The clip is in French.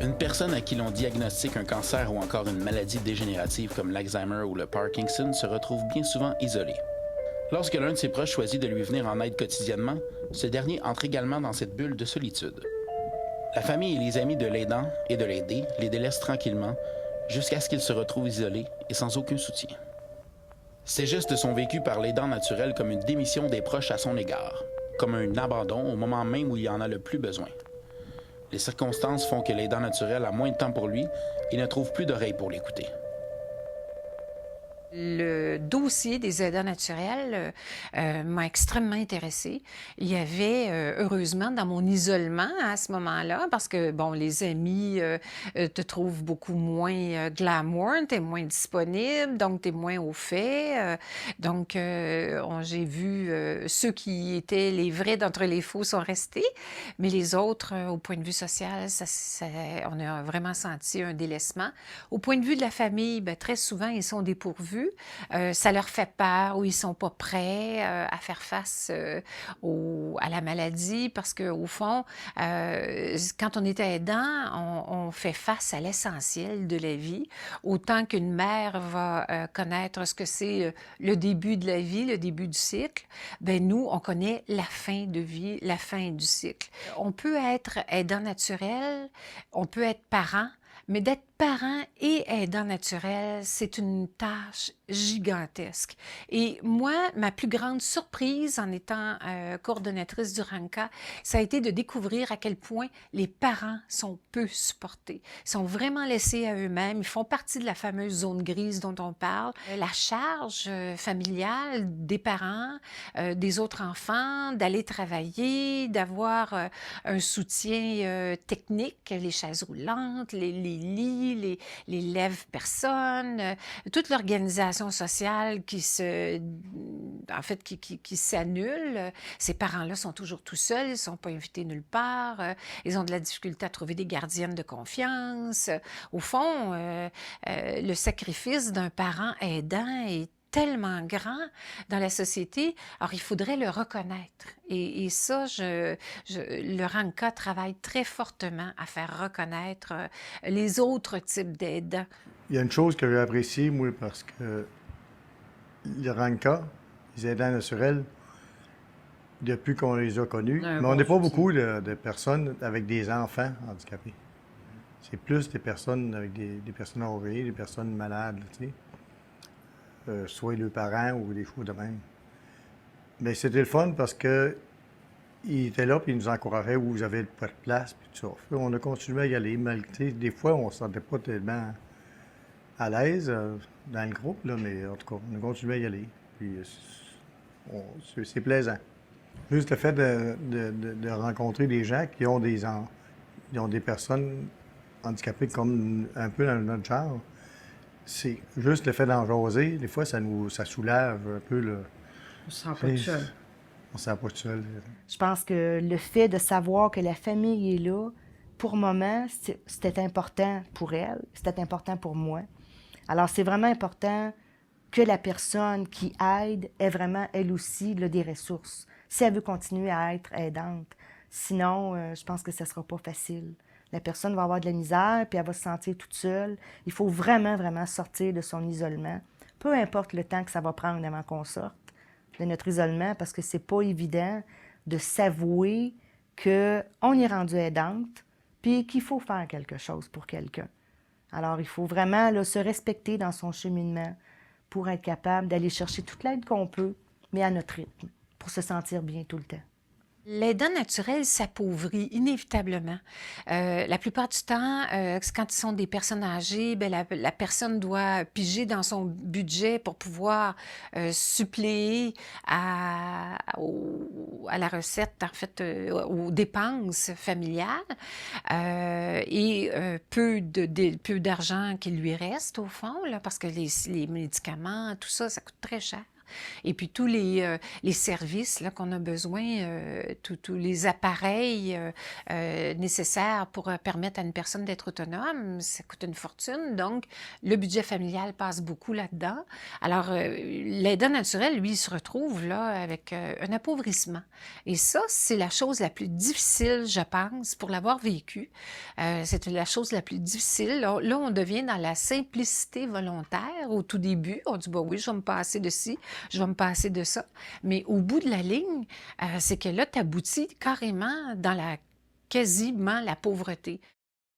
Une personne à qui l'on diagnostique un cancer ou encore une maladie dégénérative comme l'Alzheimer ou le Parkinson se retrouve bien souvent isolée. Lorsque l'un de ses proches choisit de lui venir en aide quotidiennement, ce dernier entre également dans cette bulle de solitude. La famille et les amis de l'aidant et de l'aidé les délaissent tranquillement jusqu'à ce qu'il se retrouve isolé et sans aucun soutien. Ces gestes sont vécus par l'aidant naturel comme une démission des proches à son égard, comme un abandon au moment même où il en a le plus besoin. Les circonstances font que l'aidant naturel a moins de temps pour lui et ne trouve plus d'oreilles pour l'écouter. Le dossier des aidants naturels m'a extrêmement intéressée. Il y avait, heureusement, dans mon isolement à ce moment-là, parce que, bon, les amis te trouvent beaucoup moins glamour, t'es moins disponible, donc t'es moins au fait. J'ai vu ceux qui étaient les vrais d'entre les faux sont restés, mais les autres, au point de vue social, on a vraiment senti un délaissement. Au point de vue de la famille, ben, très souvent, ils sont dépourvus. Ça leur fait peur ou ils sont pas prêts à faire face à la maladie parce qu'au fond, quand on est aidant, on fait face à l'essentiel de la vie. Autant qu'une mère va connaître ce que c'est le début de la vie, le début du cycle, ben nous, on connaît la fin de vie, la fin du cycle. On peut être aidant naturel, on peut être parent, mais d'être parent et aidant naturel, c'est une tâche gigantesque. Et moi, ma plus grande surprise en étant coordonnatrice du RANCA, ça a été de découvrir à quel point les parents sont peu supportés, sont vraiment laissés à eux-mêmes, ils font partie de la fameuse zone grise dont on parle. La charge familiale des parents, des autres enfants, d'aller travailler, d'avoir un soutien technique, les chaises roulantes, les lits, les lève-personnes, toute l'organisation sociale qui s'annule. Ces parents-là sont toujours tout seuls, ils ne sont pas invités nulle part, ils ont de la difficulté à trouver des gardiennes de confiance. Au fond, le sacrifice d'un parent aidant est tellement grand dans la société, alors il faudrait le reconnaître. Et ça, le RANCA travaille très fortement à faire reconnaître les autres types d'aidants. Il y a une chose que j'ai appréciée, moi, parce que le RANCA, les aidants naturels, depuis qu'on les a connus, mais on n'est pas beaucoup de personnes avec des enfants handicapés. C'est plus des personnes avec des personnes âgées, des personnes malades, tu sais. Soit leurs parents ou des choses de même. Mais c'était le fun parce que il était là puis il nous encourageait où vous avez pas de place puis tout ça. On a continué à y aller, malgré des fois on se sentait pas tellement à l'aise dans le groupe, là, mais en tout cas, on a continué à y aller. Puis c'est plaisant. Juste le fait de rencontrer des gens qui ont qui ont des personnes handicapées comme un peu dans notre genre, c'est juste le fait d'en jaser, des fois, ça soulève un peu le... On se sent pas tout seul. On se sent pas tout seul. Je pense que le fait de savoir que la famille est là, pour moment, c'était important pour elle, c'était important pour moi. Alors, c'est vraiment important que la personne qui aide ait vraiment, elle aussi, là, des ressources, si elle veut continuer à être aidante. Sinon, je pense que ça sera pas facile. La personne va avoir de la misère, puis elle va se sentir toute seule. Il faut vraiment, vraiment sortir de son isolement. Peu importe le temps que ça va prendre avant qu'on sorte de notre isolement, parce que c'est pas évident de s'avouer qu'on est rendu aidante, puis qu'il faut faire quelque chose pour quelqu'un. Alors, il faut vraiment là, se respecter dans son cheminement pour être capable d'aller chercher toute l'aide qu'on peut, mais à notre rythme, pour se sentir bien tout le temps. L'aidant naturel s'appauvrit inévitablement. La plupart du temps, quand ils sont des personnes âgées, ben la personne doit piger dans son budget pour pouvoir suppléer à la recette, en fait, aux dépenses familiales. Peu d'argent qui lui reste, au fond, là, parce que les médicaments, tout ça, ça coûte très cher. Et puis tous les services là, qu'on a besoin, tous les appareils nécessaires pour permettre à une personne d'être autonome, ça coûte une fortune. Donc, le budget familial passe beaucoup là-dedans. Alors, l'aidant naturel, lui, il se retrouve là avec un appauvrissement. Et ça, c'est la chose la plus difficile, je pense, pour l'avoir vécu. C'est la chose la plus difficile. Là, on devient dans la simplicité volontaire au tout début. On dit, bah oui, je vais me passer de ci, je vais me passer de ça. Mais au bout de la ligne, c'est que là, tu aboutis carrément dans quasiment la pauvreté.